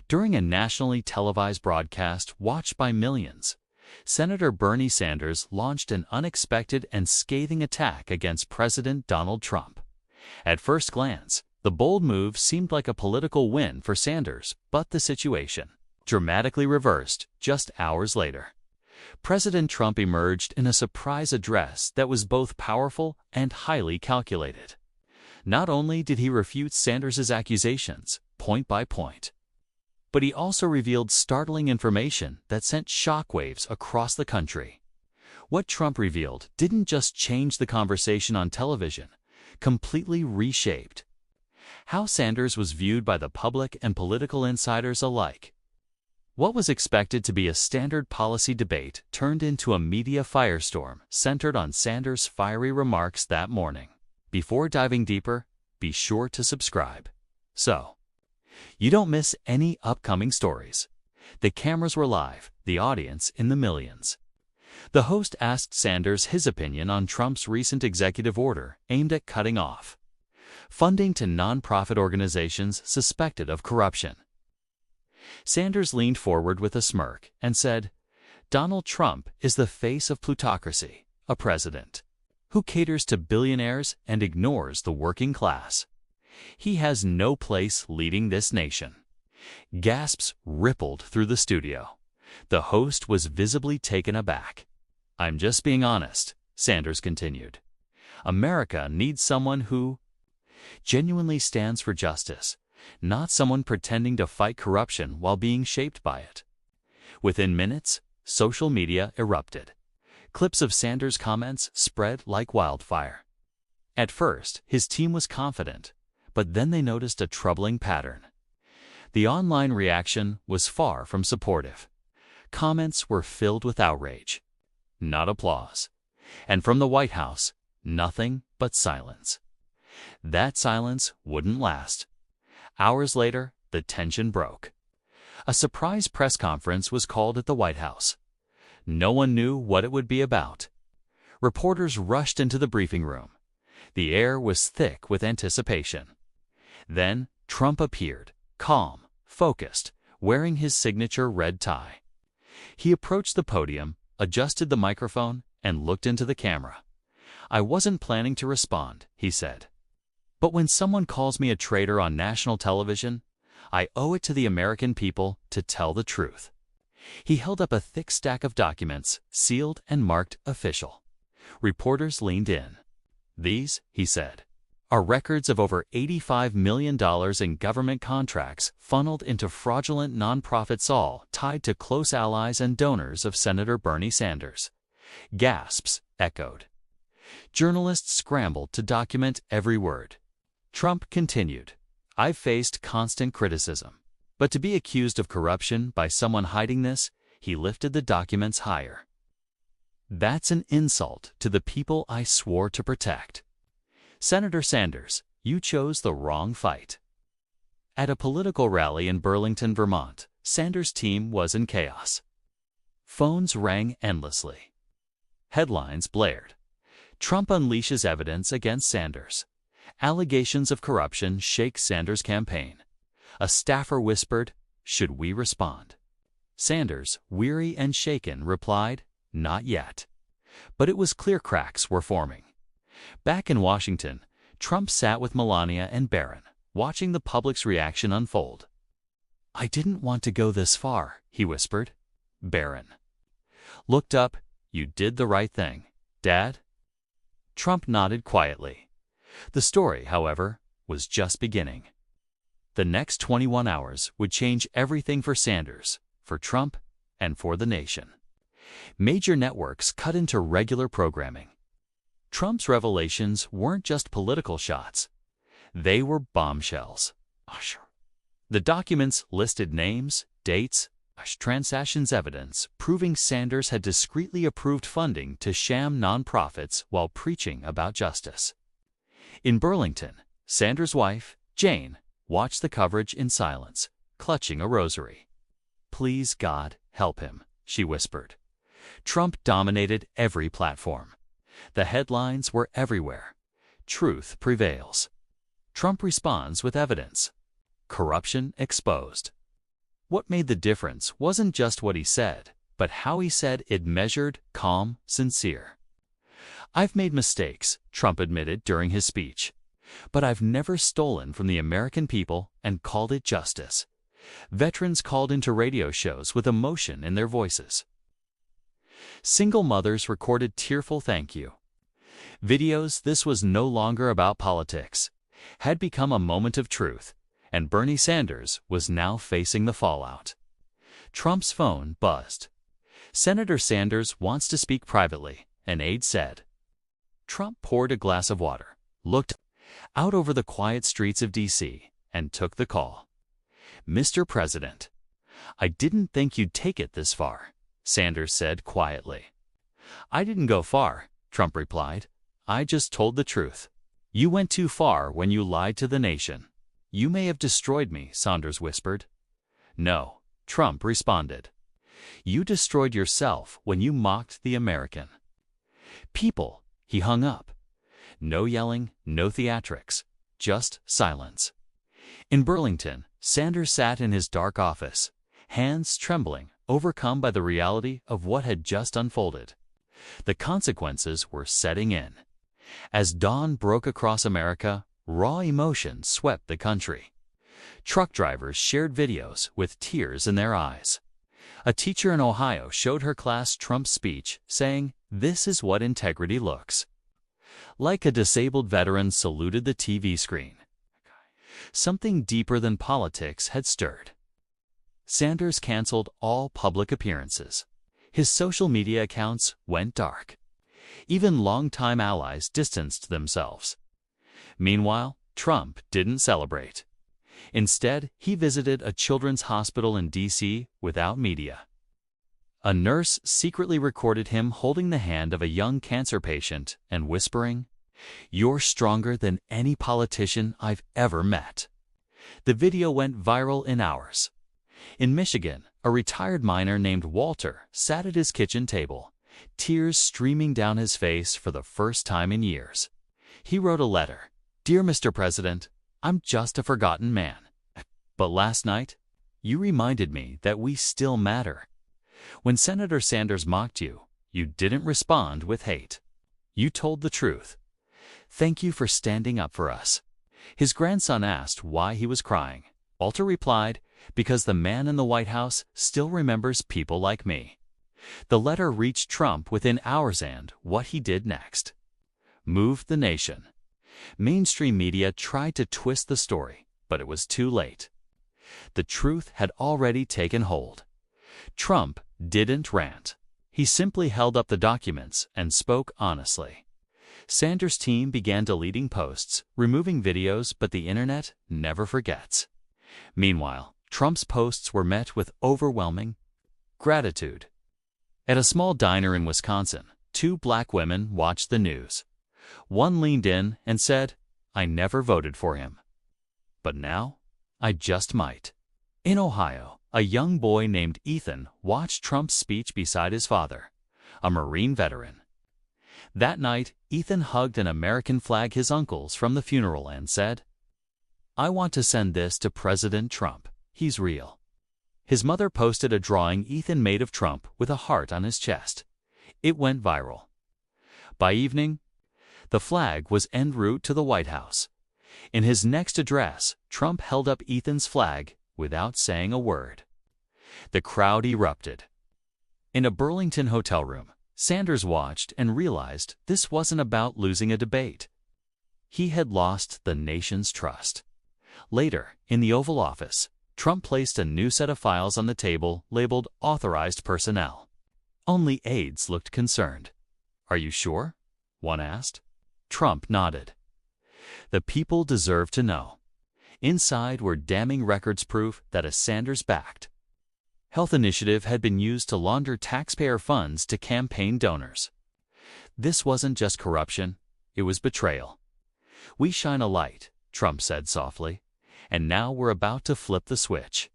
During a nationally televised broadcast watched by millions, Senator Bernie Sanders launched an unexpected and scathing attack against President Donald Trump. At first glance, the bold move seemed like a political win for Sanders, but the situation dramatically reversed just hours later. President Trump emerged in a surprise address that was both powerful and highly calculated. Not only did he refute Sanders' accusations, point by point, but he also revealed startling information that sent shockwaves across the country. What Trump revealed didn't just change the conversation on television, completely reshaped how Sanders was viewed by the public and political insiders alike. What was expected to be a standard policy debate turned into a media firestorm centered on Sanders' fiery remarks that morning. Before diving deeper, be sure to subscribe so you don't miss any upcoming stories. The cameras were live, the audience in the millions. The host asked Sanders his opinion on Trump's recent executive order aimed at cutting off funding to nonprofit organizations suspected of corruption. Sanders leaned forward with a smirk and said, "Donald Trump is the face of plutocracy, a president who caters to billionaires and ignores the working class. He has no place leading this nation." Gasps rippled through the studio. The host was visibly taken aback. "I'm just being honest," Sanders continued. "America needs someone who genuinely stands for justice, not someone pretending to fight corruption while being shaped by it." Within minutes, social media erupted. Clips of Sanders' comments spread like wildfire. At first, his team was confident, but then they noticed a troubling pattern. The online reaction was far from supportive. Comments were filled with outrage, not applause. And from the White House, nothing but silence. That silence wouldn't last. Hours later, the tension broke. A surprise press conference was called at the White House. No one knew what it would be about. Reporters rushed into the briefing room. The air was thick with anticipation. Then Trump appeared, calm, focused, wearing his signature red tie. He approached the podium, adjusted the microphone, and looked into the camera. "I wasn't planning to respond," he said. "But when someone calls me a traitor on national television, I owe it to the American people to tell the truth." He held up a thick stack of documents, sealed and marked official. Reporters leaned in. "These," he said, "are records of over $85 million in government contracts funneled into fraudulent nonprofits, all tied to close allies and donors of Senator Bernie Sanders." Gasps echoed. Journalists scrambled to document every word. Trump continued, "I've faced constant criticism, but to be accused of corruption by someone hiding this," he lifted the documents higher, "that's an insult to the people I swore to protect. Senator Sanders, you chose the wrong fight." At a political rally in Burlington, Vermont, Sanders' team was in chaos. Phones rang endlessly. Headlines blared. "Trump unleashes evidence against Sanders. Allegations of corruption shake Sanders' campaign." A staffer whispered, "Should we respond?" Sanders, weary and shaken, replied, "Not yet." But it was clear cracks were forming. Back in Washington, Trump sat with Melania and Barron, watching the public's reaction unfold. "I didn't want to go this far," he whispered. Barron looked up. "You did the right thing, Dad?" Trump nodded quietly. The story, however, was just beginning. The next 21 hours would change everything for Sanders, for Trump, and for the nation. Major networks cut into regular programming. Trump's revelations weren't just political shots. They were bombshells. The documents listed names, dates, transactions, evidence proving Sanders had discreetly approved funding to sham nonprofits while preaching about justice. In Burlington, Sanders' wife, Jane, watched the coverage in silence, clutching a rosary. "Please, God, help him," she whispered. Trump dominated every platform. The headlines were everywhere. "Truth prevails. Trump responds with evidence. Corruption exposed." What made the difference wasn't just what he said, but how he said it: measured, calm, sincere. "I've made mistakes," Trump admitted during his speech, "but I've never stolen from the American people and called it justice." Veterans called into radio shows with emotion in their voices. Single mothers recorded tearful thank you videos. This was no longer about politics, had become a moment of truth, and Bernie Sanders was now facing the fallout. Trump's phone buzzed. "Senator Sanders wants to speak privately," an aide said. Trump poured a glass of water, looked out over the quiet streets of D.C., and took the call. "Mr. President, I didn't think you'd take it this far," Sanders said quietly. "I didn't go far," Trump replied. "I just told the truth." "You went too far when you lied to the nation." "You may have destroyed me," Sanders whispered. "No," Trump responded. "You destroyed yourself when you mocked the American people." He hung up. No yelling, no theatrics, just silence. In Burlington, Sanders sat in his dark office, hands trembling, overcome by the reality of what had just unfolded. The consequences were setting in. As dawn broke across America, raw emotion swept the country. Truck drivers shared videos with tears in their eyes. A teacher in Ohio showed her class Trump's speech, saying, "This is what integrity looks like." A disabled veteran saluted the TV screen. Something deeper than politics had stirred. Sanders canceled all public appearances. His social media accounts went dark. Even longtime allies distanced themselves. Meanwhile, Trump didn't celebrate. Instead, he visited a children's hospital in D.C. without media. A nurse secretly recorded him holding the hand of a young cancer patient and whispering, "You're stronger than any politician I've ever met." The video went viral in hours. In Michigan, a retired miner named Walter sat at his kitchen table, tears streaming down his face for the first time in years. He wrote a letter. "Dear Mr. President, I'm just a forgotten man. But last night, you reminded me that we still matter. When Senator Sanders mocked you, you didn't respond with hate. You told the truth. Thank you for standing up for us." His grandson asked why he was crying. Walter replied, "Because the man in the White House still remembers people like me." The letter reached Trump within hours, and what he did next moved the nation. Mainstream media tried to twist the story, but it was too late. The truth had already taken hold. Trump didn't rant. He simply held up the documents and spoke honestly. Sanders' team began deleting posts, removing videos, but the internet never forgets. Meanwhile, Trump's posts were met with overwhelming gratitude. At a small diner in Wisconsin, two black women watched the news. One leaned in and said, "I never voted for him, but now I just might." In Ohio, a young boy named Ethan watched Trump's speech beside his father, a Marine veteran. That night, Ethan hugged an American flag his uncle's from the funeral and said, "I want to send this to President Trump. He's real." His mother posted a drawing Ethan made of Trump with a heart on his chest. It went viral. By evening, the flag was en route to the White House. In his next address, Trump held up Ethan's flag without saying a word. The crowd erupted. In a Burlington hotel room, Sanders watched and realized this wasn't about losing a debate. He had lost the nation's trust. Later, in the Oval Office, Trump placed a new set of files on the table labeled "Authorized Personnel." Only aides looked concerned. "Are you sure?" one asked. Trump nodded. The people deserve to know. Inside were damning records, proof that a Sanders-backed health initiative had been used to launder taxpayer funds to campaign donors. This wasn't just corruption, it was betrayal. "We shine a light," Trump said softly, "and now we're about to flip the switch."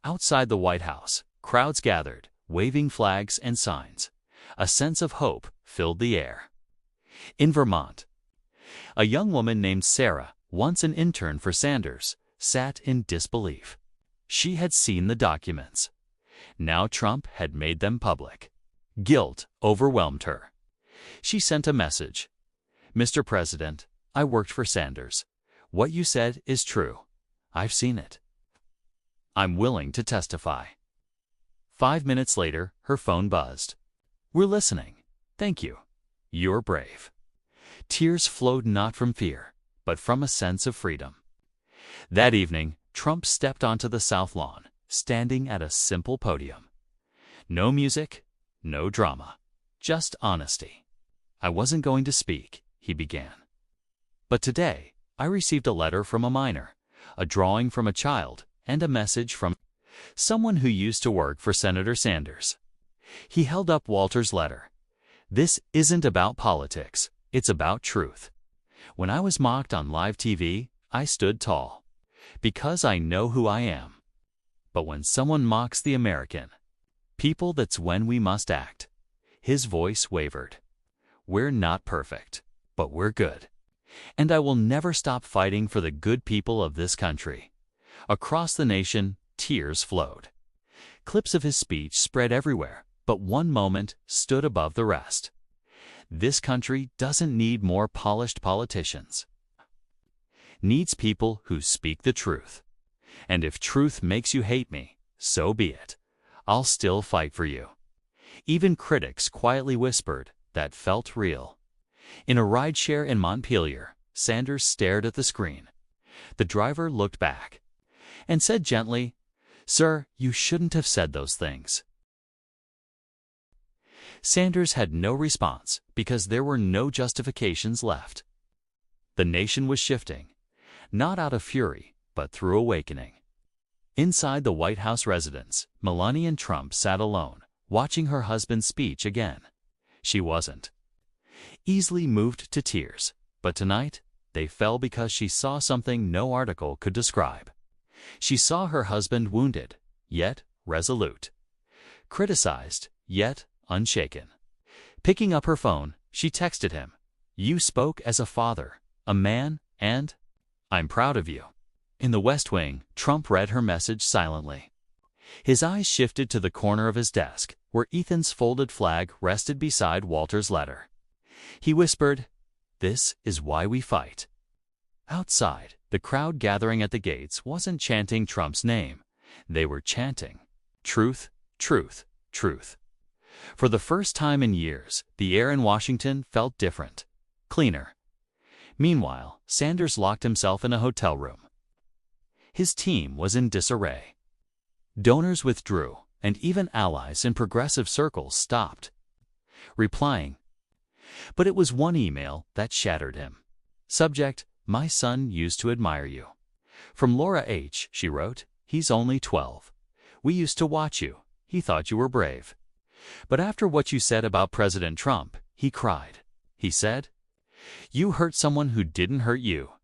Outside the White House, crowds gathered, waving flags and signs. A sense of hope filled the air. In Vermont, a young woman named Sarah, once an intern for Sanders, sat in disbelief. She had seen the documents. Now Trump had made them public. Guilt overwhelmed her. She sent a message. "Mr. President, I worked for Sanders. What you said is true. I've seen it. I'm willing to testify." 5 minutes later, her phone buzzed. "We're listening. Thank you. You're brave." Tears flowed not from fear, but from a sense of freedom. That evening, Trump stepped onto the South Lawn, standing at a simple podium. No music, no drama, just honesty. "I wasn't going to speak," he began. "But today, I received a letter from a minor, a drawing from a child, and a message from someone who used to work for Senator Sanders." He held up Walter's letter. "This isn't about politics. It's about truth. When I was mocked on live TV, I stood tall, because I know who I am. But when someone mocks the American people, that's when we must act." His voice wavered. "We're not perfect, but we're good. And I will never stop fighting for the good people of this country." Across the nation, tears flowed. Clips of his speech spread everywhere, but one moment stood above the rest. This country doesn't need more polished politicians. Needs people who speak the truth. And if truth makes you hate me, so be it. I'll still fight for you. Even critics quietly whispered that felt real. In a rideshare in Montpelier, Sanders stared at the screen. The driver looked back and said gently, "Sir, you shouldn't have said those things." Sanders had no response because there were no justifications left. The nation was shifting, not out of fury, but through awakening. Inside the White House residence, Melania Trump sat alone, watching her husband's speech again. She wasn't easily moved to tears, but tonight they fell because she saw something no article could describe. She saw her husband wounded, yet resolute. Criticized, yet unshaken. Picking up her phone, she texted him, "You spoke as a father, a man, and I'm proud of you." In the West Wing, Trump read her message silently. His eyes shifted to the corner of his desk, where Ethan's folded flag rested beside Walter's letter. He whispered, "This is why we fight." Outside, the crowd gathering at the gates wasn't chanting Trump's name. They were chanting, "Truth, truth, truth." For the first time in years, the air in Washington felt different, cleaner. Meanwhile, Sanders locked himself in a hotel room. His team was in disarray. Donors withdrew, and even allies in progressive circles stopped replying. But it was one email that shattered him. Subject, "My son used to admire you." From Laura H., she wrote, "He's only 12. We used to watch you. He thought you were brave. But after what you said about President Trump, he cried. He said, 'You hurt someone who didn't hurt you.'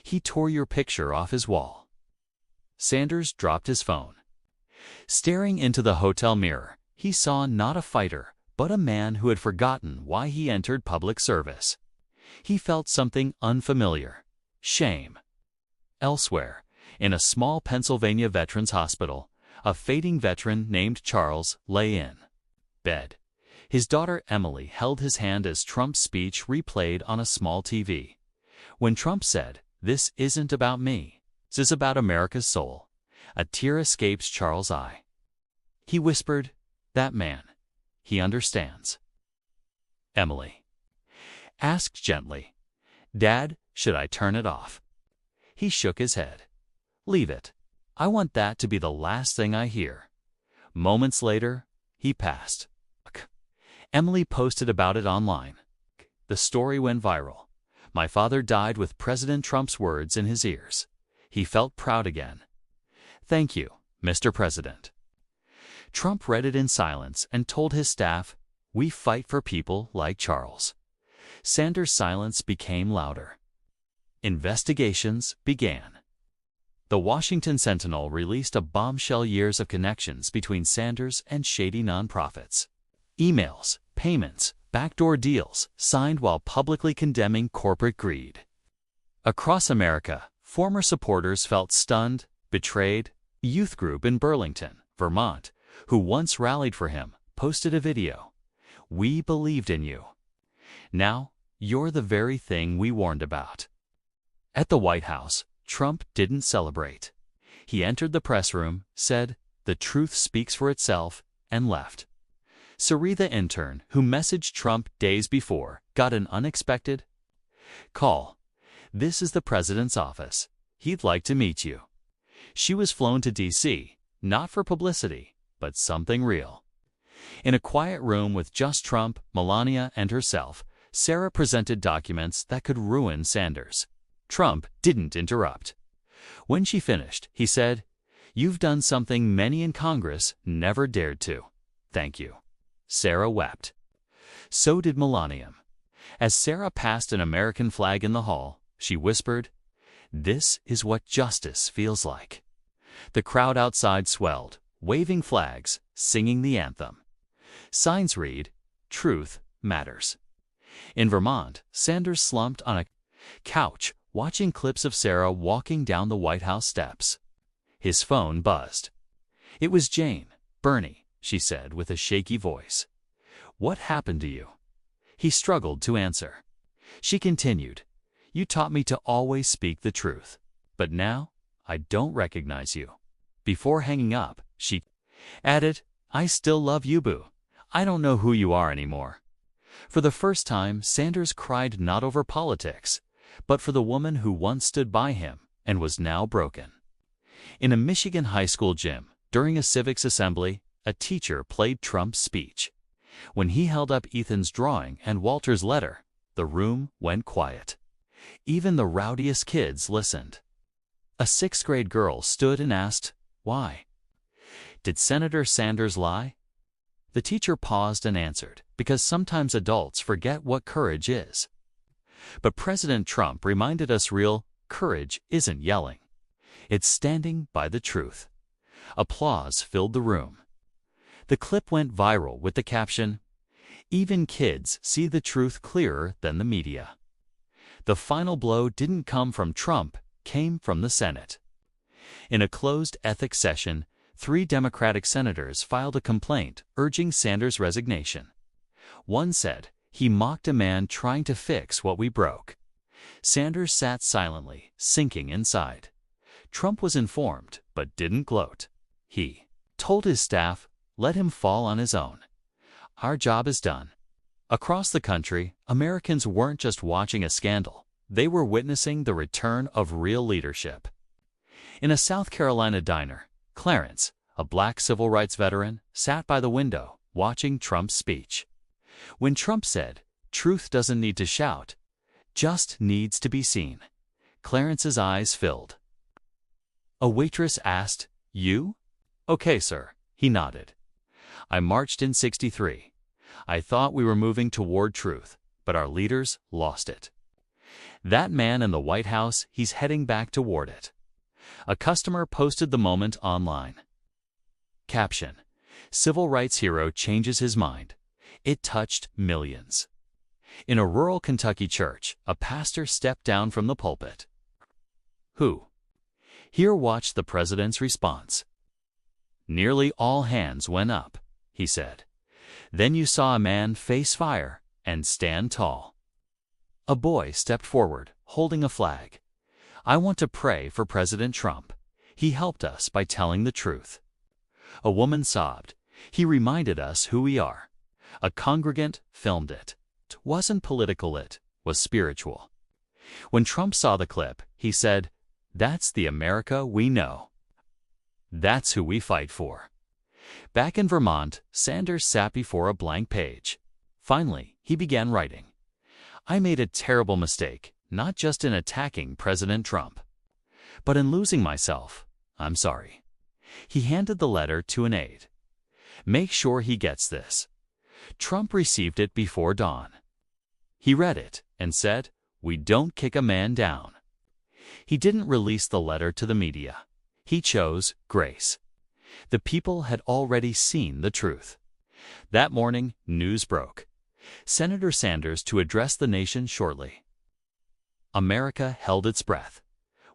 He tore your picture off his wall." Sanders dropped his phone. Staring into the hotel mirror, he saw not a fighter, but a man who had forgotten why he entered public service. He felt something unfamiliar: shame. Elsewhere, in a small Pennsylvania veterans hospital, a fading veteran named Charles lay in bed. His daughter Emily held his hand as Trump's speech replayed on a small TV. When Trump said, "This isn't about me, this is about America's soul," a tear escaped Charles' eye. He whispered, "That man, he understands." Emily asked gently, "Dad, should I turn it off?" He shook his head. "Leave it. I want that to be the last thing I hear." Moments later, he passed. Emily posted about it online. The story went viral. "My father died with President Trump's words in his ears. He felt proud again. Thank you, Mr. President." Trump read it in silence and told his staff, "We fight for people like Charles." Sanders' silence became louder. Investigations began. The Washington Sentinel released a bombshell: years of connections between Sanders and shady nonprofits. Emails, payments, backdoor deals, signed while publicly condemning corporate greed. Across America, former supporters felt stunned, betrayed, youth group in Burlington, Vermont, who once rallied for him, posted a video. "We believed in you. Now, you're the very thing we warned about." At the White House, Trump didn't celebrate. He entered the press room, said, "The truth speaks for itself," and left. Sari, the intern, who messaged Trump days before, got an unexpected call. "This is the president's office. He'd like to meet you." She was flown to D.C., not for publicity, but something real. In a quiet room with just Trump, Melania, and herself, Sarah presented documents that could ruin Sanders. Trump didn't interrupt. When she finished, he said, "You've done something many in Congress never dared to. Thank you." Sarah wept. So did Melania. As Sarah passed an American flag in the hall, she whispered, "This is what justice feels like." The crowd outside swelled, waving flags, singing the anthem. Signs read, "Truth matters." In Vermont, Sanders slumped on a couch, watching clips of Sarah walking down the White House steps. His phone buzzed. It was Jane. "Bernie," she said with a shaky voice. "What happened to you?" He struggled to answer. She continued, "You taught me to always speak the truth. But now, I don't recognize you." Before hanging up, she added, "I still love you, boo. I don't know who you are anymore." For the first time, Sanders cried not over politics, but for the woman who once stood by him and was now broken. In a Michigan high school gym, during a civics assembly, a teacher played Trump's speech. When he held up Ethan's drawing and Walter's letter, the room went quiet. Even the rowdiest kids listened. A sixth-grade girl stood and asked, "Why? Did Senator Sanders lie?" The teacher paused and answered, "Because sometimes adults forget what courage is." But President Trump reminded us real courage isn't yelling. It's standing by the truth. Applause filled the room. The clip went viral with the caption, "Even kids see the truth clearer than the media." The final blow didn't come from Trump, came from the Senate. In a closed ethics session, 3 Democratic senators filed a complaint urging Sanders' resignation. One said, "He mocked a man trying to fix what we broke." Sanders sat silently, sinking inside. Trump was informed, but didn't gloat. He told his staff, "Let him fall on his own. Our job is done." Across the country, Americans weren't just watching a scandal. They were witnessing the return of real leadership. In a South Carolina diner, Clarence, a black civil rights veteran, sat by the window, watching Trump's speech. When Trump said, "Truth doesn't need to shout, just needs to be seen," Clarence's eyes filled. A waitress asked, "You?" "Okay, sir," he nodded. "I marched in '63. I thought we were moving toward truth, but our leaders lost it. That man in the White House, he's heading back toward it." A customer posted the moment online. Caption: Civil rights hero changes his mind. It touched millions. In a rural Kentucky church, a pastor stepped down from the pulpit. Who? Here watch the president's response. "Nearly all hands went up," he said. "Then you saw a man face fire and stand tall." A boy stepped forward, holding a flag. "I want to pray for President Trump. He helped us by telling the truth." A woman sobbed. "He reminded us who we are." A congregant filmed it. It wasn't political, it was spiritual. When Trump saw the clip, he said, "That's the America we know. That's who we fight for." Back in Vermont, Sanders sat before a blank page. Finally, he began writing. "I made a terrible mistake, not just in attacking President Trump, but in losing myself. I'm sorry." He handed the letter to an aide. "Make sure he gets this." Trump received it before dawn. He read it and said, "We don't kick a man down." He didn't release the letter to the media. He chose grace. The people had already seen the truth. That morning, news broke. Senator Sanders to address the nation shortly. America held its breath.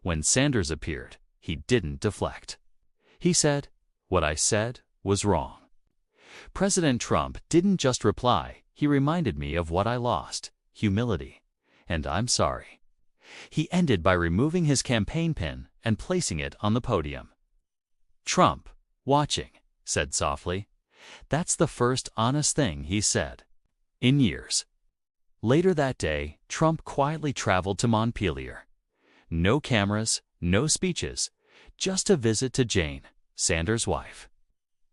When Sanders appeared, he didn't deflect. He said, "What I said was wrong." President Trump didn't just reply, he reminded me of what I lost: humility. And I'm sorry. He ended by removing his campaign pin and placing it on the podium. Trump, watching, said softly, "That's the first honest thing he said in years." Later that day, Trump quietly traveled to Montpelier. No cameras, no speeches, just a visit to Jane, Sanders' wife.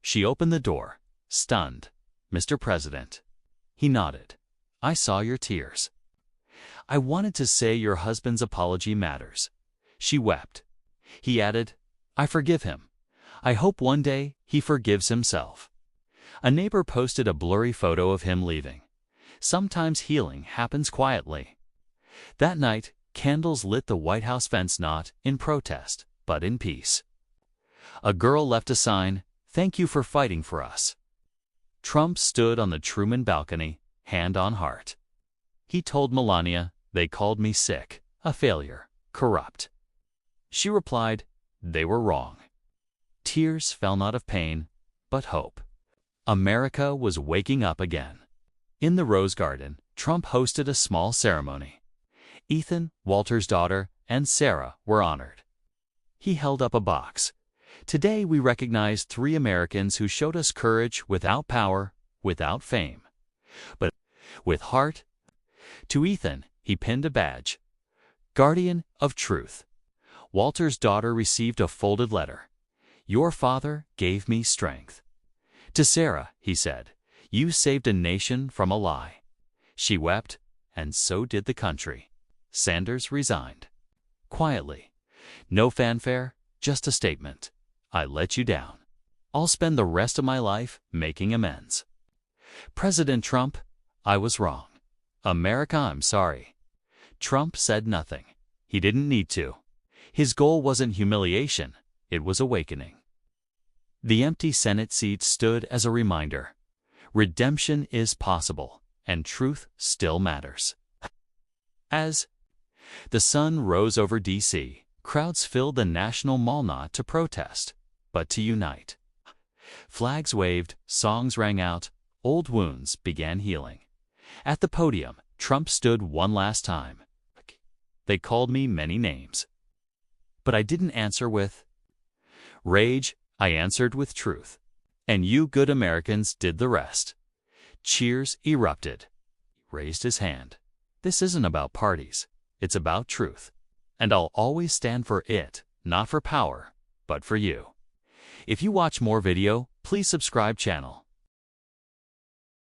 She opened the door, stunned. "Mr. President." He nodded. "I saw your tears. I wanted to say your husband's apology matters." She wept. He added, "I forgive him. I hope one day he forgives himself." A neighbor posted a blurry photo of him leaving. Sometimes healing happens quietly. That night, candles lit the White House fence, not in protest, but in peace. A girl left a sign, "Thank you for fighting for us." Trump stood on the Truman balcony, hand on heart. He told Melania, "They called me sick, a failure, corrupt." She replied, "They were wrong." Tears fell not of pain, but hope. America was waking up again. In the Rose Garden, Trump hosted a small ceremony. Ethan, Walter's daughter, and Sarah were honored. He held up a box. "Today we recognize 3 Americans who showed us courage without power, without fame, but with heart." To Ethan, he pinned a badge, "Guardian of Truth." Walter's daughter received a folded letter, "Your father gave me strength." To Sarah, he said, "You saved a nation from a lie." She wept, and so did the country. Sanders resigned. Quietly. No fanfare, just a statement. "I let you down. I'll spend the rest of my life making amends." President Trump, "I was wrong. America, I'm sorry." Trump said nothing. He didn't need to. His goal wasn't humiliation, it was awakening. The empty Senate seat stood as a reminder. Redemption is possible, and truth still matters. As the sun rose over D.C., crowds filled the National Mall not to protest, but to unite. Flags waved, songs rang out, old wounds began healing. At the podium, Trump stood one last time. "They called me many names, but I didn't answer with rage, I answered with truth. And you good Americans did the rest." Cheers erupted. He raised his hand. "This isn't about parties. It's about truth. And I'll always stand for it, not for power, but for you." If you watch more video, please subscribe channel.